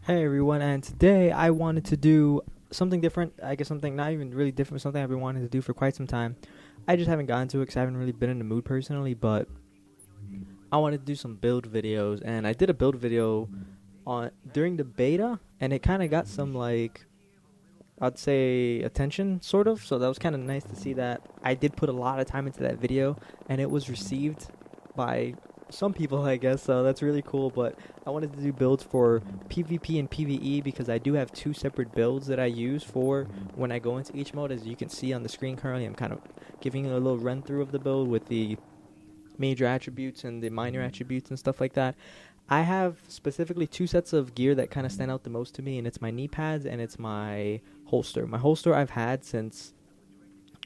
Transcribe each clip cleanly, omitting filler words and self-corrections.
Hey everyone, and today I wanted to do something different. I guess something not even really different, something I've been wanting to do for quite some time. I just haven't gotten to it because I haven't really been in the mood personally, but I wanted to do some build videos, and I did a build video on during the beta, and it kind of got some I'd say attention, sort of. So that was kind of nice to see that I did put a lot of time into that video, and it was received by some people, I guess. So that's really cool. But I wanted to do builds for PvP and PvE because I do have two separate builds that I use for when I go into each mode. As you can see on the screen currently, I'm kind of giving you a little run through of the build with the major attributes and the minor attributes and stuff like that. I have specifically two sets of gear that kind of stand out the most to me, and it's my knee pads and it's my holster. My holster I've had since,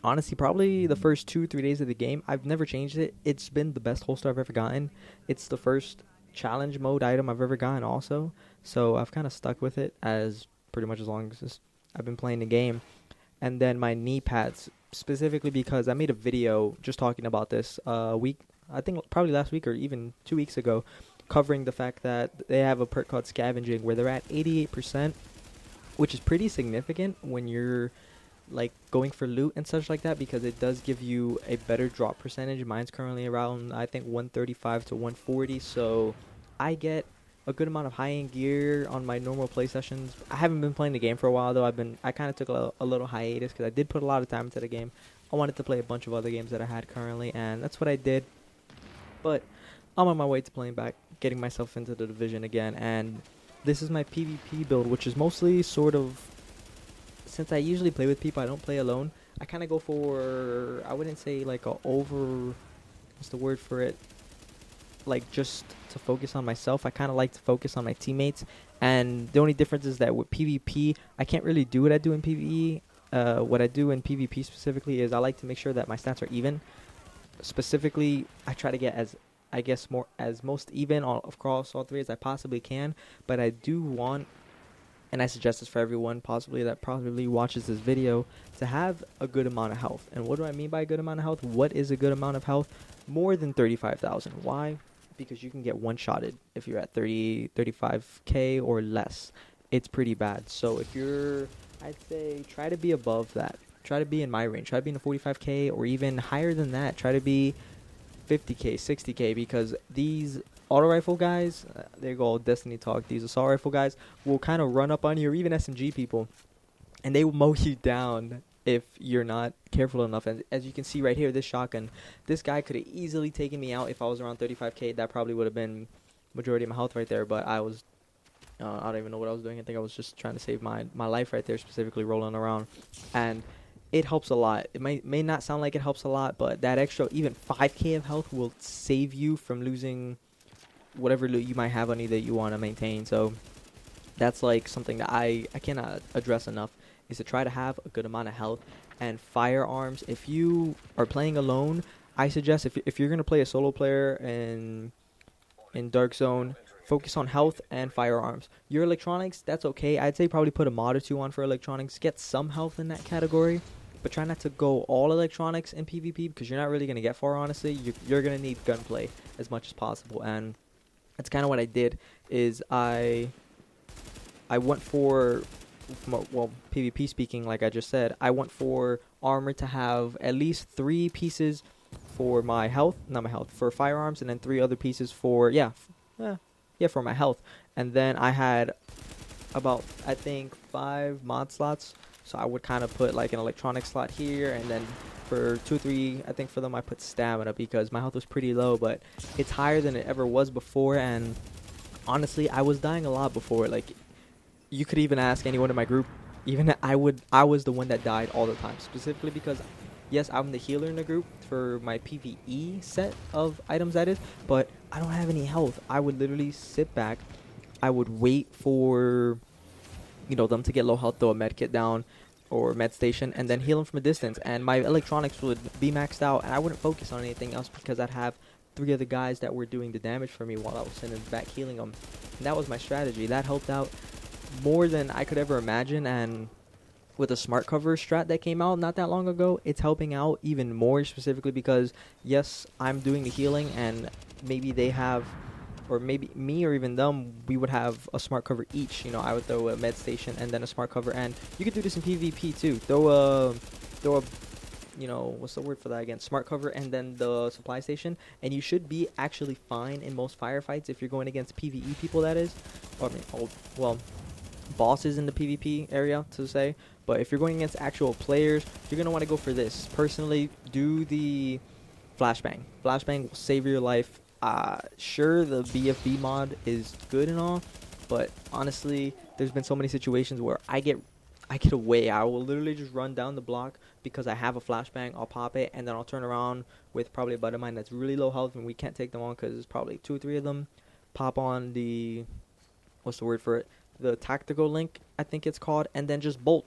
honestly, probably the first 2-3 days of the game. I've never changed it. It's been the best holster I've ever gotten. It's the first challenge mode item I've ever gotten also, so I've kind of stuck with it as pretty much as long as I've been playing the game. And then my knee pads, specifically because I made a video just talking about this week, I think probably last week or even 2 weeks ago, covering the fact that they have a perk called scavenging where they're at 88%, which is pretty significant when you're like going for loot and such like that, because it does give you a better drop percentage. Mine's currently around, I think, 135 to 140, so I get a good amount of high-end gear on my normal play sessions. I haven't been playing the game for a while though. I kind of took a little hiatus because I did put a lot of time into the game. I wanted to play a bunch of other games that I had currently, and that's what I did. But I'm on my way to playing back, getting myself into the division again, and this is my PvP build, which is mostly sort of, since I usually play with people, I don't play alone. I kind of go for, I wouldn't say like a over, what's the word for it? Like just to focus on myself. I kind of like to focus on my teammates, and the only difference is that with PvP, I can't really do what I do in PvE. What I do in PvP specifically is I like to make sure that my stats are even. Specifically, I try to get as, I guess, more as most even across all three as I possibly can, but I do want, and I suggest this for everyone possibly that probably watches this video, to have a good amount of health. And what do I mean by a good amount of health? What is a good amount of health? More than 35,000. Why? Because you can get one-shotted if you're at 35k or less. It's pretty bad. So if you're, I'd say, try to be above that. Try to be in my range. Try to be in the 45k or even higher than that. Try to be 50k, 60k, because these auto rifle guys, they go all Destiny talk, these assault rifle guys will kind of run up on you, or even SMG people, and they will mow you down if you're not careful enough. And as you can see right here, this shotgun, this guy could have easily taken me out if I was around 35k. That probably would have been majority of my health right there, but I was, I don't even know what I was doing. I think I was just trying to save my life right there, specifically rolling around. And it helps a lot. It may not sound like it helps a lot, but that extra, even 5k of health will save you from losing whatever loot you might have on you that you want to maintain. So that's like something that I cannot address enough, is to try to have a good amount of health. And firearms, if you are playing alone, I suggest if you're going to play a solo player in Dark Zone, focus on health and firearms. Your electronics, that's okay. I'd say probably put a mod or two on for electronics. Get some health in that category, but try not to go all electronics in PvP, because you're not really going to get far, honestly. You're going to need gunplay as much as possible, and that's kind of what I did. Is I went for, well, PvP speaking, like I just said, I went for armor to have at least 3 pieces for my health, not my health, for firearms, and then 3 other pieces for, for my health. And then I had about, I think, 5 mod slots. So I would kind of put like an electronic slot here, and then for 2 or 3, I think for them I put stamina, because my health was pretty low, but it's higher than it ever was before. And honestly, I was dying a lot before. Like, you could even ask anyone in my group. Even I was the one that died all the time, specifically because, yes, I'm the healer in the group for my PvE set of items, that is, but I don't have any health. I would literally sit back. I would wait for, them to get low health, throw a med kit down or med station, and then heal them from a distance. And my electronics would be maxed out, and I wouldn't focus on anything else, because I'd have 3 other guys that were doing the damage for me while I was sitting back healing them. And that was my strategy. That helped out more than I could ever imagine. And with a smart cover strat that came out not that long ago, it's helping out even more, specifically because, yes, I'm doing the healing, and maybe they have or maybe me or even them, we would have a smart cover each. You know, I would throw a med station and then a smart cover, and you could do this in PvP too. Throw a you know, what's the word for that again? Smart cover and then the supply station, and you should be actually fine in most firefights if you're going against PvE people, that is. Or I mean, well, bosses in the PvP area to say. But if you're going against actual players, you're gonna want to go for this. Personally, do the flashbang. Flashbang will save your life. Sure, the BFB mod is good and all, but honestly, there's been so many situations where I get away. I will literally just run down the block because I have a flashbang. I'll pop it, and then I'll turn around with probably a buddy of mine that's really low health, and we can't take them on because there's probably 2 or 3 of them. Pop on the, what's the word for it? The tactical link, I think it's called, and then just bolt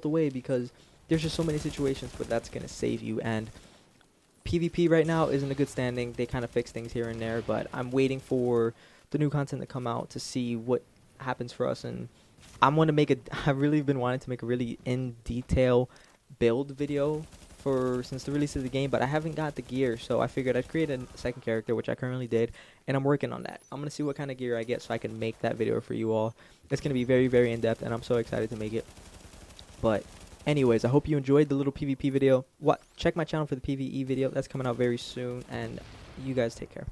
away, because there's just so many situations where that's gonna save you. And PvP right now isn't a good standing. They kind of fix things here and there, but I'm waiting for the new content to come out to see what happens for us. And I'm gonna make I've really been wanting to make a really in detail build video since the release of the game, but I haven't got the gear, so I figured I'd create a second character, which I currently did, and I'm working on that. I'm gonna see what kind of gear I get so I can make that video for you all. It's gonna be very, very in depth, and I'm so excited to make it. But anyways, I hope you enjoyed the little PvP video. Check my channel for the PvE video that's coming out very soon, and you guys take care.